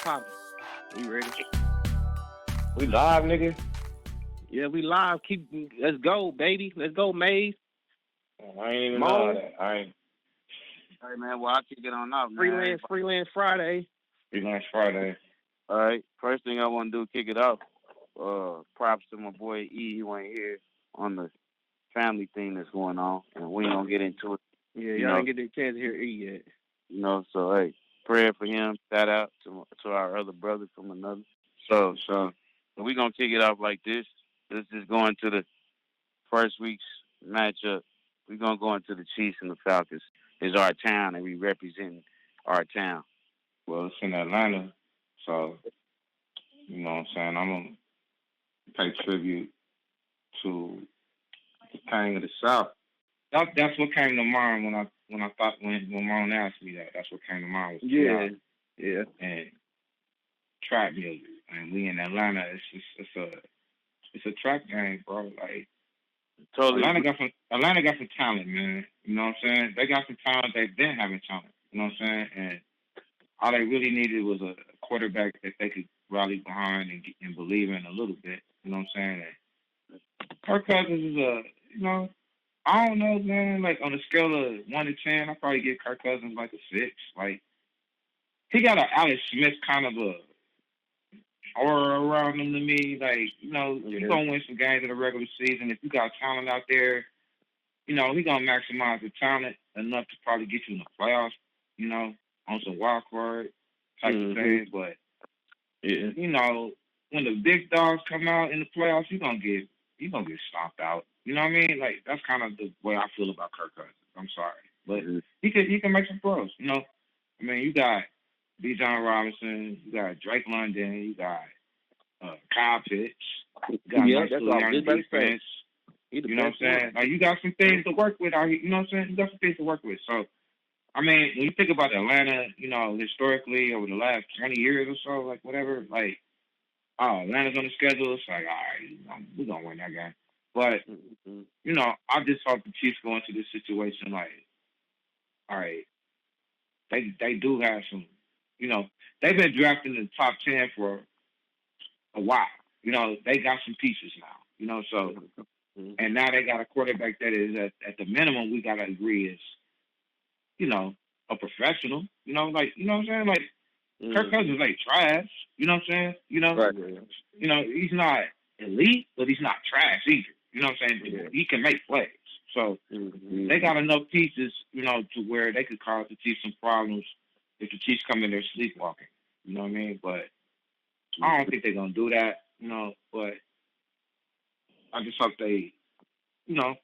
poppin'? We ready? We live, nigga. Yeah, we live. Let's go, baby. Let's go, Maze. I ain't even know that. I ain't. Hey, man, well, I'll kick it on up, man. Freelance Friday. Freelance Friday. All right. First thing I want to do, kick it off. Props to my boy E. He ain't here on the family thing that's going on, and we ain't going to get into it. Yeah, y'all didn't get the chance to hear E yet. So, hey, prayer for him. Shout out to our other brother from another. So we're going to kick it off like this. Let's just go into the first week's matchup. We're going to go into the Chiefs and the Falcons. It's our town, and we represent our town. Well, it's in Atlanta, so, you know what I'm saying? I'm going to pay tribute to the King of the South. That's what came to mind when Mom asked me that. That's what came to mind. Was yeah. And trap music. And we in Atlanta, it's a trap game, bro. Like, totally. Atlanta got some talent, man. You know what I'm saying? They got some talent. They've been having talent. You know what I'm saying? And all they really needed was a quarterback that they could rally behind and believe in a little bit. You know what I'm saying? And Kirk Cousins is I don't know, man. Like, on a scale of 1 to 10, I probably give Kirk Cousins like a 6. Like, he got an Alex Smith kind of a aura around him to me. Like, you're going to win some games in the regular season. If you got talent out there, he's going to maximize the talent enough to probably get you in the playoffs, on some wild card type of things. But, when the big dogs come out in the playoffs, you're going to get stomped out. You know what I mean? Like, that's kind of the way I feel about Kirk Cousins. I'm sorry. But he can make some throws, I mean, you got Bijan Robinson, you got Drake London, you got Kyle Pitts, you got that's all good defense. You know what I'm saying? Like, you got some things to work with out here. You know what I'm saying? You got some things to work with. So, I mean, when you think about Atlanta, historically over the last 20 years or so, like, whatever, like, Atlanta's on the schedule. It's like, all right, we're going to win that game. But, I just hope the Chiefs go into this situation like, all right, they do have some, they've been drafting in the top 10 for a while. They got some pieces now, so, and now they got a quarterback that is at the minimum we got to agree is, a professional, you know what I'm saying? Like, Kirk Cousins ain't trash, you know what I'm saying? Right. He's not elite, but he's not trash either. You know what I'm saying? Yeah. He can make plays. So they got enough pieces, to where they could cause the Chiefs some problems if the Chiefs come in there sleepwalking. You know what I mean? But I don't think they're going to do that, but I just hope they, I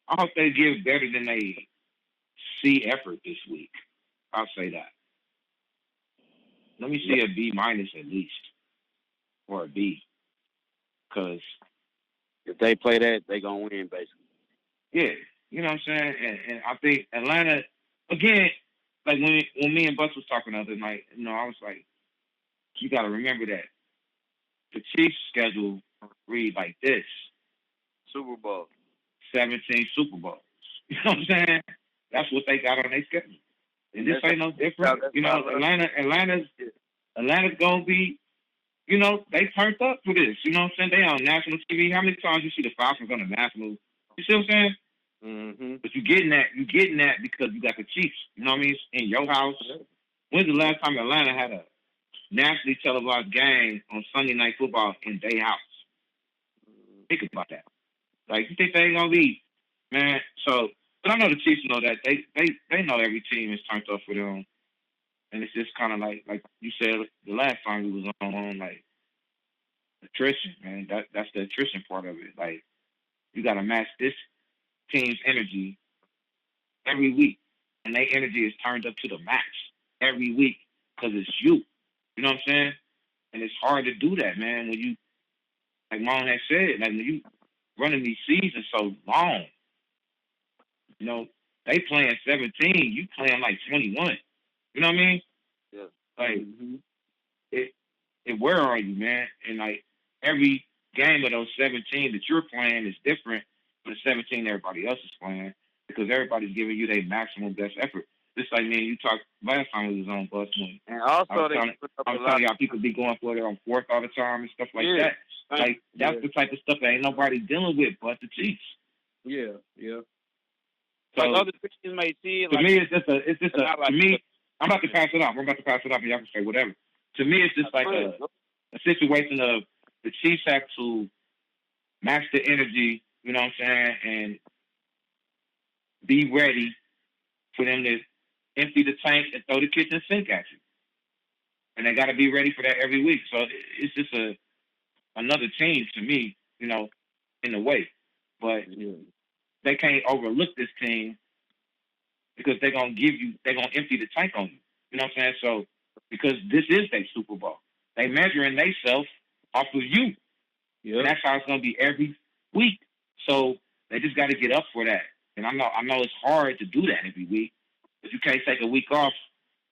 hope they give better than they see effort this week. I'll say that. Let me see a B- at least, or a B, because if they play that, they gonna win basically. Yeah, you know what I'm saying, and I think Atlanta again. Like when me and Bus was talking the other night, I was like, you got to remember that the Chiefs' schedule read like this: Super Bowl, 17 Super Bowls. You know what I'm saying? That's what they got on their schedule. And this ain't no different. Atlanta's gonna be, they turned up for this. You know what I'm saying? They on national TV. How many times you see the Falcons on the national? You see what I'm saying? Mm-hmm. But you getting that because you got the Chiefs. You know what I mean? In your house. When's the last time Atlanta had a nationally televised game on Sunday Night Football in their house? Think about that. Like, you think they ain't gonna be, man? So, but I know the Chiefs know that they know every team is turned up for them, and it's just kind of like you said the last time we was on like attrition, man. That's the attrition part of it. Like, you got to match this team's energy every week, and their energy is turned up to the max every week because it's you. You know what I'm saying? And it's hard to do that, man. When you, like Mom had said, like when you running these seasons so long, they playing 17, you playing like 21. You know what I mean? Yeah. Like, it where are you, man? And like every game of those 17 that you're playing is different from the 17 everybody else is playing because everybody's giving you their maximum best effort. just like me and you talked last time we was on bus when And I also, was they telling, put up I a was lot. telling y'all people be going for it on fourth all the time and stuff like that. Like that's the type of stuff that ain't nobody dealing with but the Chiefs. Yeah. So Like other Christians may see it. to Like, me, it's just a. not like To me, I'm about to pass it off. I'm about to pass it off, and y'all can say whatever. To me, it's just like a situation of the Chiefs have to match the energy. You know what I'm saying, and be ready for them to empty the tank and throw the kitchen sink at you. And they got to be ready for that every week. So it's just another team to me, you know, in a way. But they can't overlook this team because they're going to empty the tank on you. You know what I'm saying? So, because this is their Super Bowl. They measuring themselves off of you. Yeah. And that's how it's going to be every week. So they just got to get up for that. And I know it's hard to do that every week, but you can't take a week off.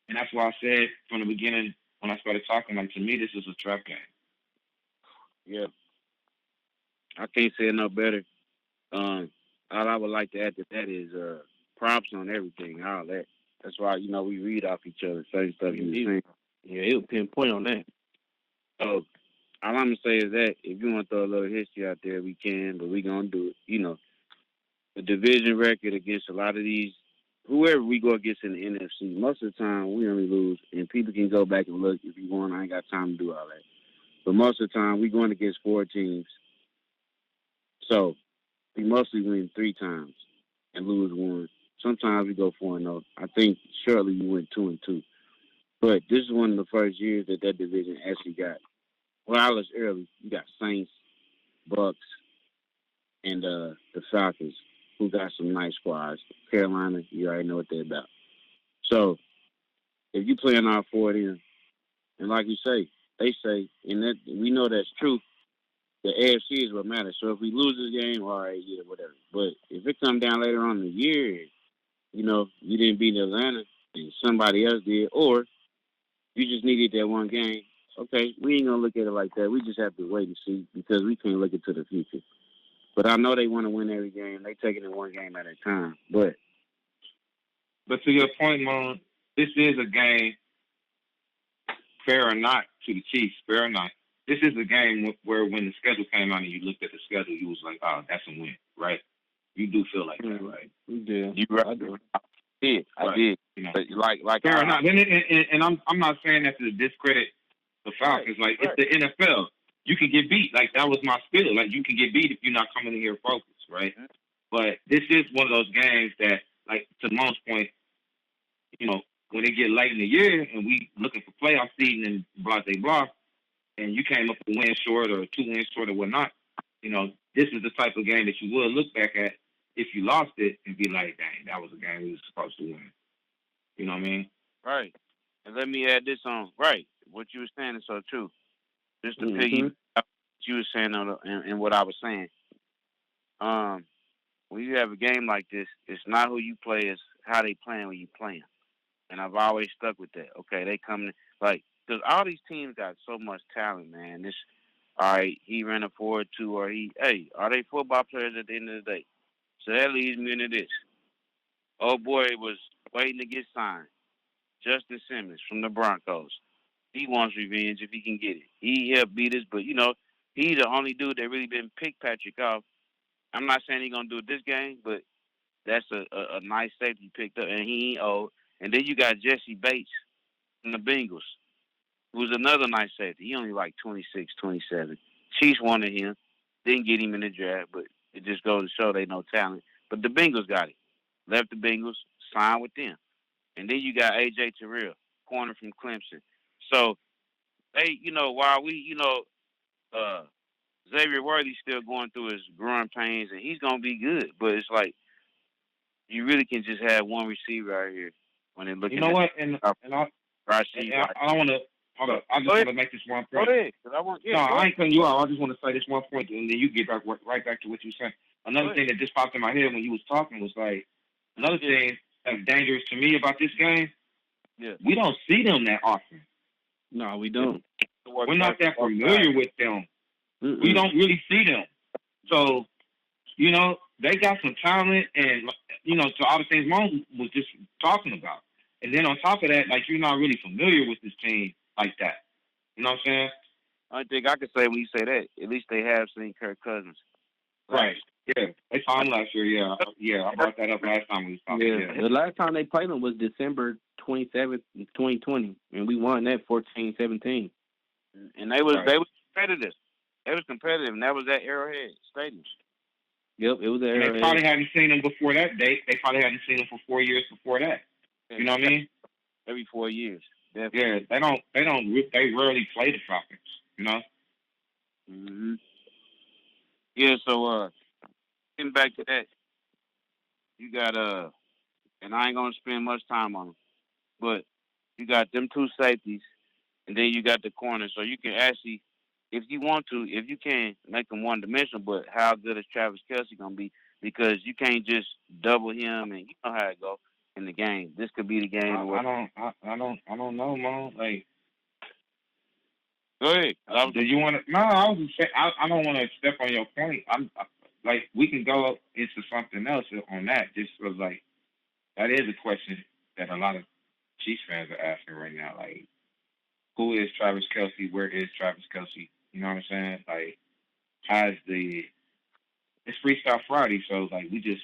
And that's why I said from the beginning when I started talking, like, to me, this is a trap game. Yeah. I can't say it no better. All I would like to add to that is props on everything, all that. That's why, you know, we read off each other, certain stuff you saying. Yeah, he'll pinpoint on that. So all I'm gonna say is that if you want to throw a little history out there, we can, but we gonna do it. You know, the division record against a lot of these, whoever we go against in the NFC, most of the time we only lose, and people can go back and look if you want. I ain't got time to do all that. But most of the time we going against 4 teams, so we mostly win 3 times and lose 1. Sometimes we go 4-0. I think shortly we went 2-2. But this is one of the first years that division actually got. Well, I was early. You got Saints, Bucks, and the Falcons, who got some nice squads. Carolina, you already know what they're about. So if you playing all 4 of them, and like you say, they say, and that we know that's true. The AFC is what matters. So if we lose this game, all right, yeah, whatever. But if it comes down later on in the year, you know, you didn't beat Atlanta and somebody else did, or you just needed that one game, okay, we ain't going to look at it like that. We just have to wait and see because we can't look into the future. But I know they want to win every game. They taking it one game at a time. But to your point, Mon, this is a game, fair or not, to the Chiefs, fair or not. This is a game where when the schedule came out and you looked at the schedule, you was like, oh, that's a win, right? You do feel like that, right? Yeah, you right. I did. You know, but like fair or not. And I'm not saying that to discredit the Falcons. Right, like, it's the NFL. You can get beat. Like, that was my spiel. Like, you can get beat if you're not coming in here focused, right? Mm-hmm. But this is one of those games that, like, to Mon's point, you know, when it get late in the year and we looking for playoff seeding and blah, blah, blah, and you came up a win short or 2 wins short or whatnot, you know, this is the type of game that you would look back at if you lost it and be like, dang, that was a game we was supposed to win. You know what I mean? Right. And let me add this on. Right. What you were saying is so true. Just to piggy what you were saying and what I was saying. When you have a game like this, it's not who you play, it's how they playing when you playing. And I've always stuck with that. Okay, they come like, because all these teams got so much talent, man. This, all right, he ran a 4-2, or are they football players at the end of the day? So that leads me into this. Old boy was waiting to get signed. Justin Simmons from the Broncos. He wants revenge if he can get it. He helped beat us, but, you know, he's the only dude that really been pick Patrick off. I'm not saying he's going to do it this game, but that's a nice safety picked up, and he ain't old. And then you got Jesse Bates from the Bengals, who's another nice safety. He only like 26, 27. Chiefs wanted him. Didn't get him in the draft, but it just goes to show they know talent. But the Bengals got it. Left the Bengals, signed with them. And then you got A.J. Terrell, corner from Clemson. So, hey, you know, while we, you know, Xavier Worthy's still going through his growing pains, and he's going to be good. But it's like, you really can just have one receiver out here when they're looking at. You know what? And I don't want to. Hold up. I just want to make this one point. Go ahead. I ain't cutting you out. I just want to say this one point, and then you get right back to what you said. Another thing that just popped in my head when you was talking was like, another thing that's dangerous to me about this game, we don't see them that often. No, we don't. We're not that familiar with them. Mm-mm. We don't really see them. So, you know, they got some talent, and, you know, to all the things Mom was just talking about. And then on top of that, like, you're not really familiar with this team like that. You know what I'm saying? I think I could say when you say that, at least they have seen Kirk Cousins. Right. Yeah. They saw him last year. Yeah. Yeah. I brought that up last time we was talking. Yeah. The last time they played them was December 27th, 2020, and we won that 14-17. And they was competitive. They was competitive, and that was at Arrowhead Stadium. Yep, it was at And Arrowhead. they probably hadn't seen him before that date. They probably hadn't seen him for 4 years before that. You know what I mean? Every 4 years. Definitely. Yeah, they rarely play the Falcons, you know? Mm-hmm. Yeah, so getting back to that, you got and I ain't gonna spend much time on them, but you got them two safeties, and then you got the corner, so you can actually, if you want to, if you can, make them one dimensional. But how good is Travis Kelce gonna be? Because you can't just double him, and you know how it go in the game. This could be the game. I don't know, man. Like, go ahead. Do you want to? No, I was just saying. I don't want to step on your point. Like, we can go into something else on that. Just was like, that is a question that a lot of Chiefs fans are asking right now. Like, who is Travis Kelce? Where is Travis Kelce? You know what I'm saying? Like, it's Freestyle Friday, so like we just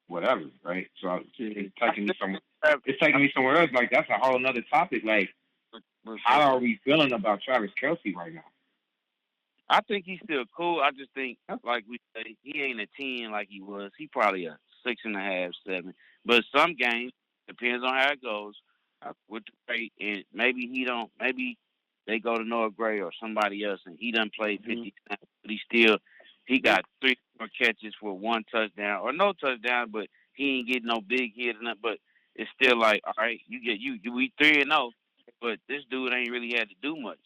whatever, right? So it's taking me somewhere. It's taking me somewhere else. Like, that's a whole another topic. Like, how are we feeling about Travis Kelce right now? I think he's still cool. I just think, like we say, he ain't a 10 like he was. He probably a 6.5, 7. But some games, depends on how it goes, with the rate, and maybe they go to Noah Gray or somebody else, and he done played 50 snaps, but he got 3 more catches for 1 touchdown, or no touchdown, but he ain't getting no big hit or nothing. But it's still like, all right, we 3-0, but this dude ain't really had to do much.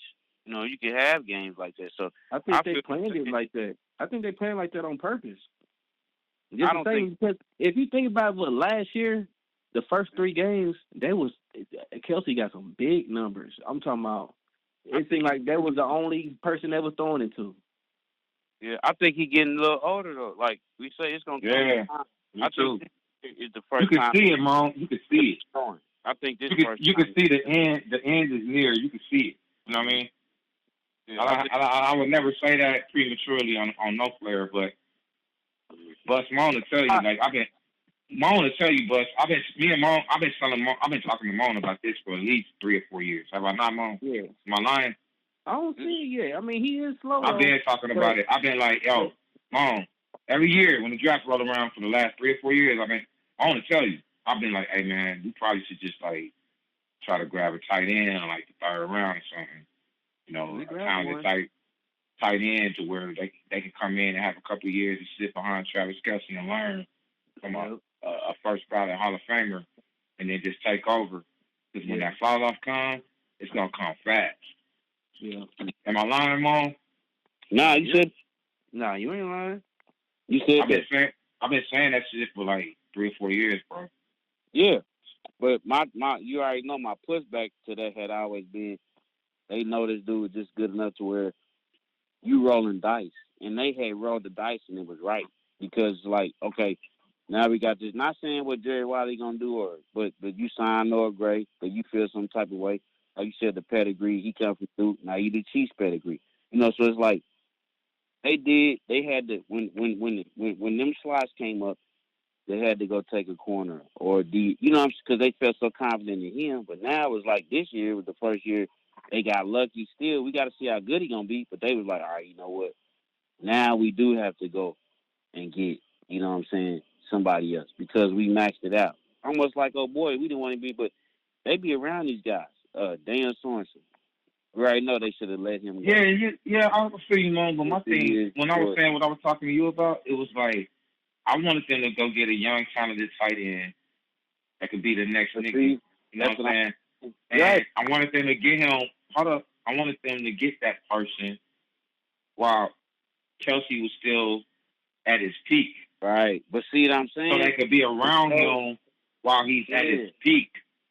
You know, you can have games like that. So I think they planned it like that. I think they planned like that on purpose. Just the thing, because if you think about what last year, the first 3 games, Kelce got some big numbers. I'm talking about. It seemed like that was the only person that was throwing it to. Yeah, I think he's getting a little older though. Like we say, it's gonna come. Yeah, I think it's the first time. You can see it, Mom. You can see it. I think this you can see the end. The end is near. You can see it. You know what I mean? Yeah, I would never say that prematurely on no player, but Bus, Moan to tell you, like, I've been talking to Moan about this for at least 3 or 4 years. Have I not, Moan? Yeah. Am I lying? I don't see it yet. I mean, he is slow. I've been talking about it. I've been like, yo, Moan, every year when the draft rolled around for the last 3 or 4 years, I want to tell you, I've been like, hey, man, we probably should just, like, try to grab a tight end on, like, the 3rd round or something. You know, a talented tight end to where they can come in and have a couple of years and sit behind Travis Kelce and learn from a first ballot Hall of Famer, and then just take over. Because when that fall off comes, it's gonna come fast. Yeah. Am I lying, Mom? Nah, you said. Nah, you ain't lying. You said I've been saying that shit for like 3 or 4 years, bro. Yeah, but my you already know my pushback to that had always been, they know this dude was just good enough to where you rolling dice, and they had rolled the dice and it was right, because like, okay, now we got this. Not saying what Jerry Wiley gonna do, but you signed Noah Gray, but you feel some type of way. Like you said, the pedigree, he come from Duke. Now you the Chiefs pedigree, you know. So it's like they had to when them slots came up, they had to go take a corner or because they felt so confident in him. But now it was like this year was the first year they got lucky. Still, we got to see how good he gonna be. But they was like, all right, you know what? Now we do have to go and get, you know what I'm saying, somebody else, because we maxed it out. Almost like, oh boy, we didn't want to be, but they be around these guys. Dan Sorensen. We already know they should have let him go. Yeah, I feel you, Mom. But my thing, when I was saying what I was talking to you about, it was like, I wanted them to go get a young, talented tight end that could be the next nigga. You know what I'm saying? And I wanted them to get him. I wanted them to get that person while Kelce was still at his peak. Right. But see what I'm saying? So they could be around him while he's at his peak.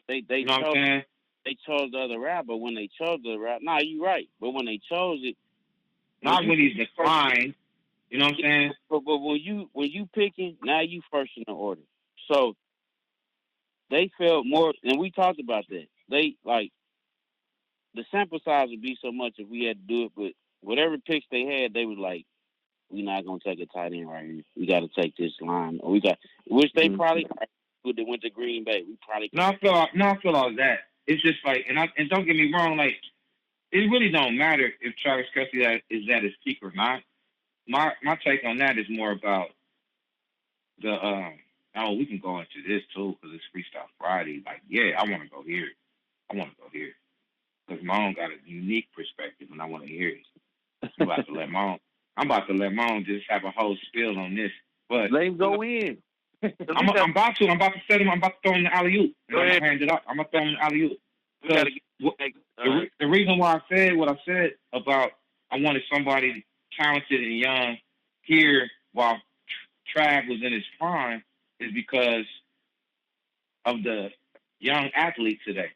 You know what I'm saying? They chose the other route, but when they chose the route, you're right. But when they chose it, not when he's declined. You know what I'm saying? But when you picking, now you first in the order. So they felt more, and we talked about that. They like the sample size would be so much if we had to do it, but whatever picks they had, they was like, we're not gonna take a tight end right here. We got to take this line, or we got, which they probably would have went to Green Bay. We probably I feel all that. It's just like, and don't get me wrong, like it really don't matter if Travis Kelce is at his peak or not. My take on that is more about the we can go into this too because it's Freestyle Friday. Like, yeah, I want to go here. Because Moan got a unique perspective, and I want to hear it. I'm about to let Moan just have a whole spiel on this. But let him go in. I'm about to set him. I'm about to throw him the alley-oop. And I'm gonna hand it up. I'm gonna throw him the alley-oop. The reason why I said what I said about I wanted somebody talented and young here while Trav was in his prime is because of the young athlete today.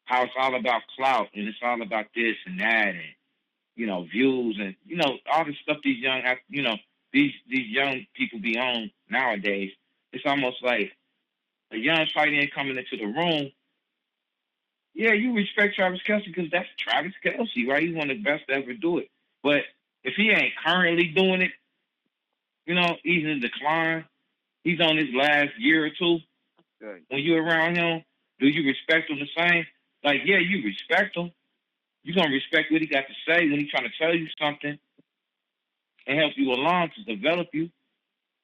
How it's all about clout and it's all about this and that and views and all the stuff these young these young people be on nowadays. It's almost like a young tight end coming into the room. Yeah, you respect Travis Kelce because that's Travis Kelce, right? He's one of the best to ever do it. But if he ain't currently doing it, he's in decline. He's on his last year or two. Right. When you're around him, do you respect him the same? Like, yeah, you respect him. You're going to respect what he got to say when he's trying to tell you something and help you along to develop you.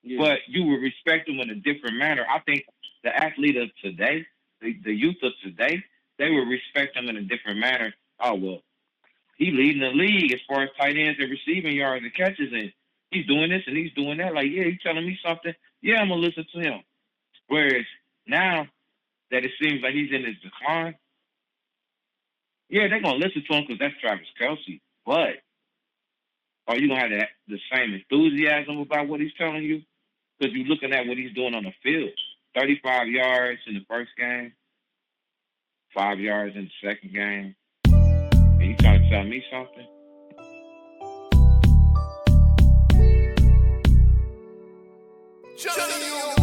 Yeah. But you will respect him in a different manner. I think the athlete of today, the youth of today, they will respect him in a different manner. Oh, well, he leading the league as far as tight ends and receiving yards and catches, and he's doing this and he's doing that. Like, yeah, he's telling me something. Yeah, I'm going to listen to him. Whereas now that it seems like he's in his decline, yeah, they're going to listen to him because that's Travis Kelce. But are you going to have the same enthusiasm about what he's telling you? Because you're looking at what he's doing on the field. 35 yards in the first game, 5 yards in the second game. And you trying to tell me something? Telling you